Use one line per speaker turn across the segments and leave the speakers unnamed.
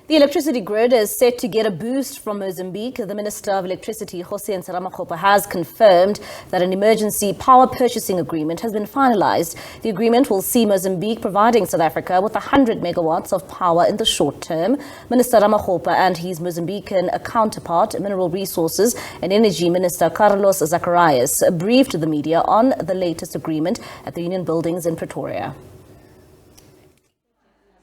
The electricity grid is set to get a boost from Mozambique. The Minister of Electricity, Kgosientsho, Ramokgopa, has confirmed that an emergency power purchasing agreement has been finalised. The agreement will see Mozambique providing South Africa with 100 megawatts of power in the short term. Minister Ramokgopa and his Mozambican counterpart, Mineral Resources and Energy Minister Zacarias, briefed the media on the latest agreement at the Union Buildings in Pretoria.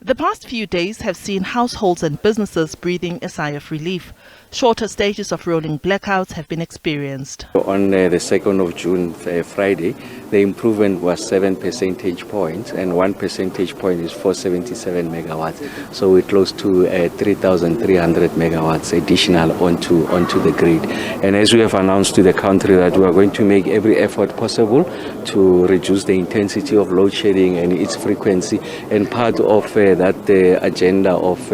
The past few days have seen households and businesses breathing a sigh of relief. Shorter stages of rolling blackouts have been experienced.
On the 2nd of June, Friday, the improvement was 7 percentage points, and 1 percentage point is 477 megawatts. So we're close to 3,300 megawatts additional onto the grid. And as we have announced to the country that we are going to make every effort possible to reduce the intensity of load shedding and its frequency, and part of that agenda of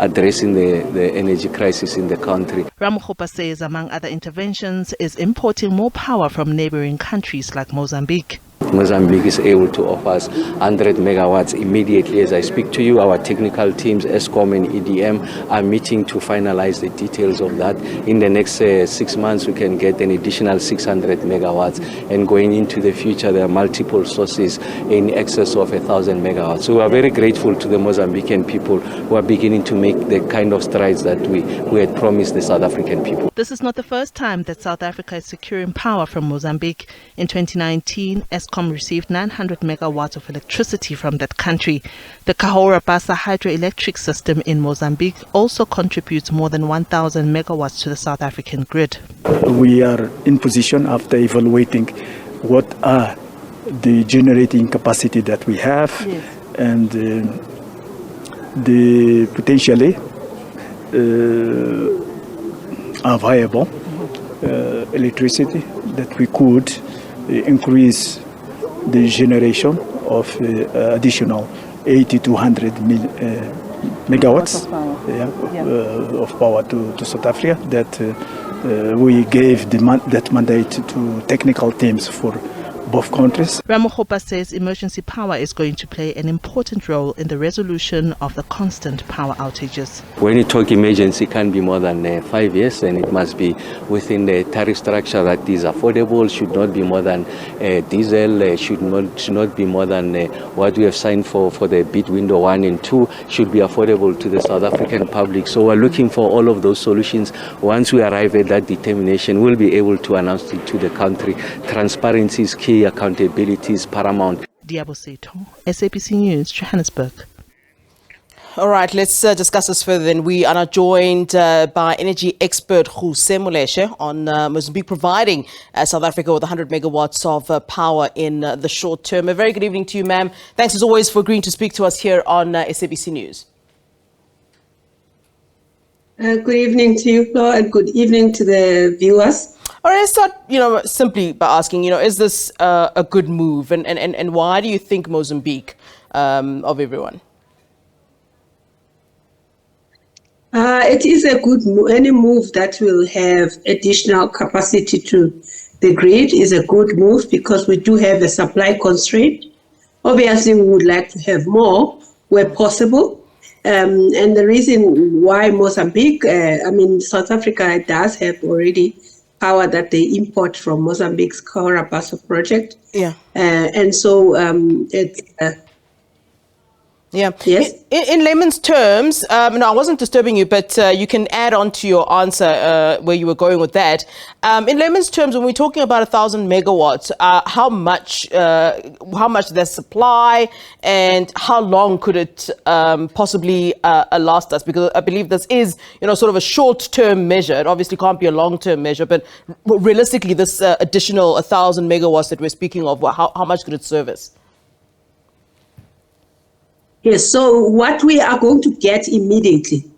addressing the energy crisis in the country.
Ramokgopa says, among other interventions, is importing more power from neighboring countries like Mozambique.
Mozambique is able to offer us 100 megawatts immediately as I speak to you. Our technical teams, ESCOM and EDM, are meeting to finalize the details of that. In the next 6 months, we can get an additional 600 megawatts. And going into the future, there are multiple sources in excess of 1,000 megawatts. So we are very grateful to the Mozambican people who are beginning to make the kind of strides that we had promised the South African people.
This is not the first time that South Africa is securing power from Mozambique. In 2019, ESCOM received 900 megawatts of electricity from that country. The Kgosientsho hydroelectric system in Mozambique also contributes more than 1,000 megawatts to the South African grid.
We are in position, after evaluating what are the generating capacity that we have, yes, and the potentially are viable electricity, that we could increase the generation of additional 80 to 100 megawatts of power to South Africa, that we gave that mandate to technical teams for both countries.
Ramokgopa says emergency power is going to play an important role in the resolution of the constant power outages.
When you talk emergency, it can be more than 5 years, and it must be within the tariff structure that is affordable, should not be more than diesel, should not be more than what we have signed for the bid window 1 and 2, should be affordable to the South African public. So we're looking for all of those solutions. Once we arrive at that determination, we'll be able to announce it to the country. Transparency is key. Accountability is paramount.
SABC News, Johannesburg.
All right, let's discuss this further then. We are now joined by Energy Expert Ruse Moleshe on Mozambique providing South Africa with 100 megawatts of power in the short term. A very good evening to you, ma'am. Thanks as always for agreeing to speak to us here on SABC News.
Good evening to you, Flo, and good evening to the viewers.
All right, let's start, simply by asking, is this a good move, and why do you think Mozambique of everyone?
It is a good move. Any move that will have additional capacity to the grid is a good move, because we do have a supply constraint. Obviously, we would like to have more where possible. And the reason why Mozambique, South Africa does have already power that they import from Mozambique's Kgosientsho project.
Yeah.
And so it's...
Yeah.
Yes.
In layman's terms, no, I wasn't disturbing you, but you can add on to your answer where you were going with that. In layman's terms, when we're talking about 1,000 megawatts, how much there's supply, and how long could it possibly last us? Because I believe this is, sort of a short-term measure. It obviously can't be a long-term measure, but realistically, this additional 1,000 megawatts that we're speaking of, how much could it service?
Yes, so what we are going to get immediately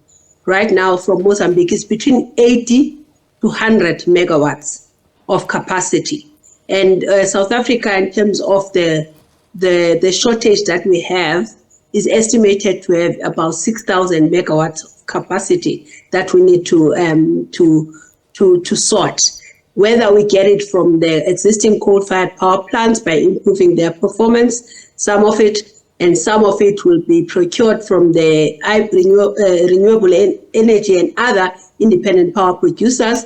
right now from Mozambique is between 80 to 100 megawatts of capacity. And South Africa, in terms of the shortage that we have, is estimated to have about 6,000 megawatts of capacity that we need to sort. Whether we get it from the existing coal-fired power plants by improving their performance, some of it and some of it will be procured from the renewable energy and other independent power producers,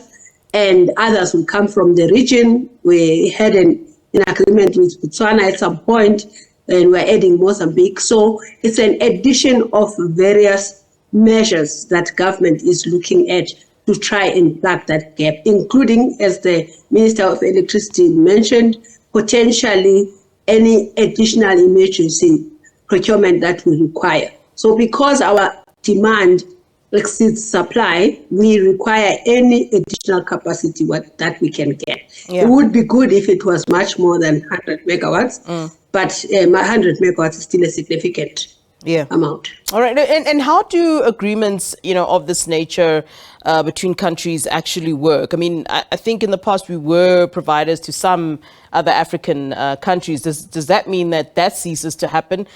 and others will come from the region. We had an agreement with Botswana at some point, and we're adding Mozambique. So it's an addition of various measures that government is looking at to try and plug that gap, including, as the Minister of Electricity mentioned, potentially any additional emergency procurement that we require. So because our demand exceeds supply, we require any additional capacity that we can get.
Yeah.
It would be good if it was much more than 100 megawatts, but 100 megawatts is still a significant amount.
All right. And how do agreements, of this nature between countries actually work? I mean, I think in the past we were providers to some other African countries. Does that mean that ceases to happen,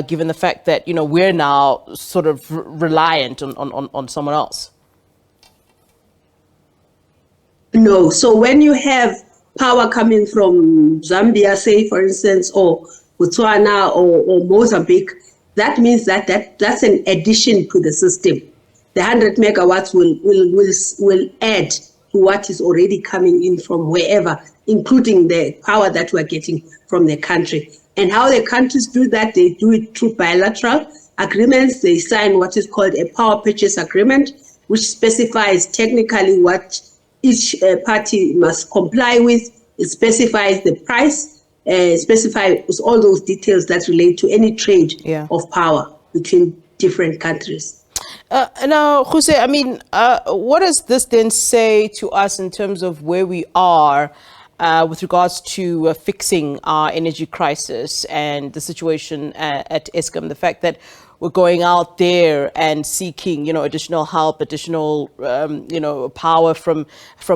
given the fact that, we're now sort of reliant on someone else?
No. So when you have power coming from Zambia, say, for instance, or Botswana or Mozambique, that means that's an addition to the system. The 100 megawatts will add to what is already coming in from wherever, including the power that we're getting from the country. And how the countries do that, they do it through bilateral agreements. They sign what is called a power purchase agreement, which specifies technically what each party must comply with. It specifies the price, specifies all those details that relate to any trade of power between different countries.
Now, Jose, I mean, what does this then say to us in terms of where we are with regards to fixing our energy crisis and the situation at Eskom? The fact that we're going out there and seeking, additional help, additional, power from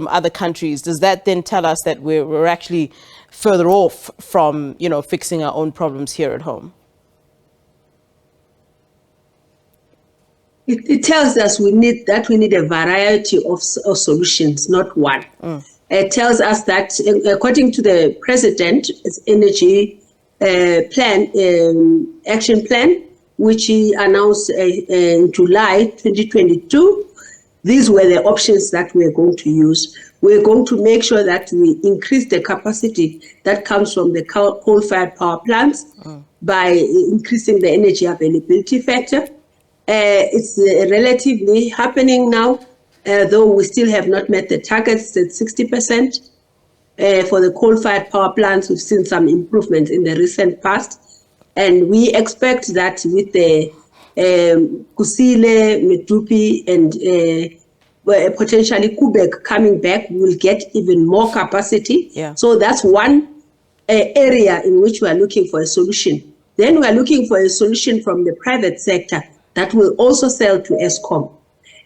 other countries. Does that then tell us that we're actually further off from, fixing our own problems here at home?
It tells us we need a variety of solutions, not one. It tells us that according to the President's energy action plan, which he announced in July 2022, these were the options that we're going to use. We're going to make sure that we increase the capacity that comes from the coal-fired power plants by increasing the energy availability factor. It's relatively happening now, though we still have not met the targets at 60%. For the coal-fired power plants, we've seen some improvements in the recent past. And we expect that with the Kusile, Medupi, and potentially Quebec coming back, we'll get even more capacity. So that's one area in which we are looking for a solution. Then we are looking for a solution from the private sector that will also sell to Eskom.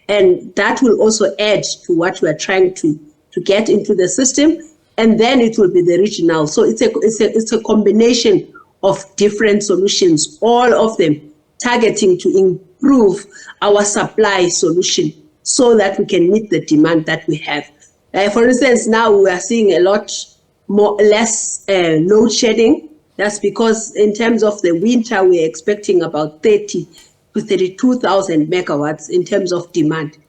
And that will also add to what we are trying to get into the system. And then it will be the regional. So it's a combination of different solutions, all of them targeting to improve our supply solution so that we can meet the demand that we have. For instance, now we are seeing a lot less load shedding. That's because in terms of the winter, we're expecting about 30 to 32,000 megawatts in terms of demand.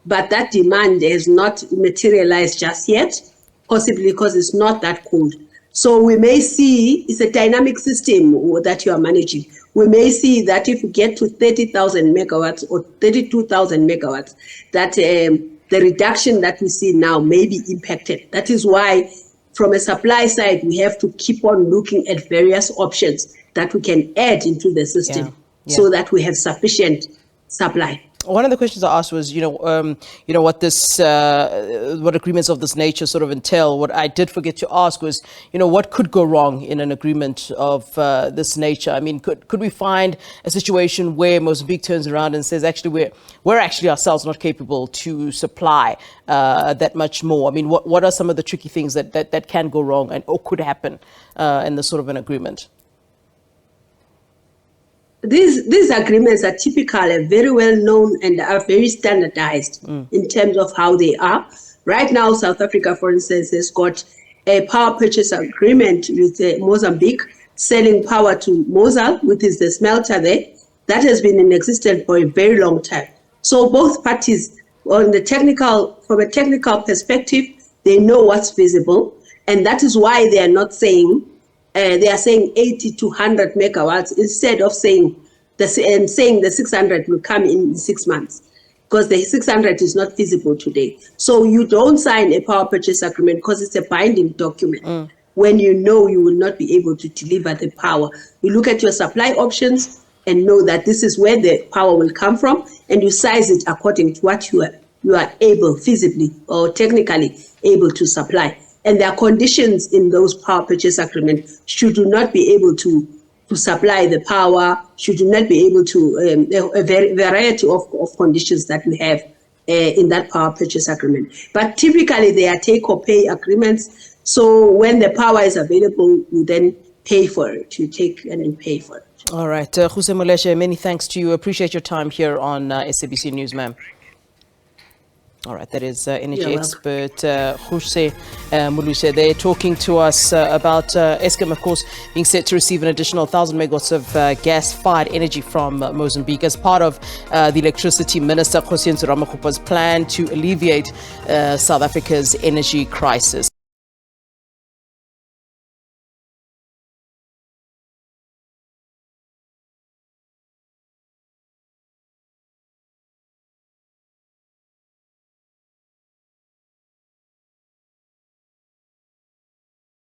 But that demand has not materialized just yet, possibly because it's not that cold. So we may see, it's a dynamic system that you are managing. We may see that if we get to 30,000 megawatts or 32,000 megawatts, that the reduction that we see now may be impacted. That is why from a supply side, we have to keep on looking at various options that we can add into the system so that we have sufficient supply.
One of the questions I asked was, what agreements of this nature sort of entail. What I did forget to ask was, what could go wrong in an agreement of this nature? I mean, could we find a situation where Mozambique turns around and says, actually, we're actually ourselves not capable to supply that much more? I mean, what are some of the tricky things that can go wrong or could happen in this sort of an agreement?
These agreements are typical and very well known and are very standardized in terms of how they are. Right now, South Africa, for instance, has got a power purchase agreement with Mozambique selling power to Mozambique, which is the smelter there. That has been in existence for a very long time. So both parties, from a technical perspective, they know what's feasible, and that is why they are not saying, they are saying 80 to 100 megawatts instead of saying the 600 will come in 6 months, because the 600 is not feasible today. So you don't sign a power purchase agreement because it's a binding document when you know you will not be able to deliver the power. You look at your supply options and know that this is where the power will come from, and you size it according to what you are able, feasibly or technically able to supply. And there are conditions in those power purchase agreements. Should you not be able to supply the power, should you not be able to, a variety of conditions that we have in that power purchase agreement. But typically they are take or pay agreements. So when the power is available, you then pay for it. You take and you pay for it.
All right. Kgosientsho Moleshe, many thanks to you. Appreciate your time here on SABC News, ma'am. All right, that is Energy Expert Ruse Moleshe. They're talking to us about Eskom, of course, being set to receive an additional 1,000 megawatts of gas-fired energy from Mozambique as part of the Electricity Minister Kgosientsho Ramokgopa's plan to alleviate South Africa's energy crisis.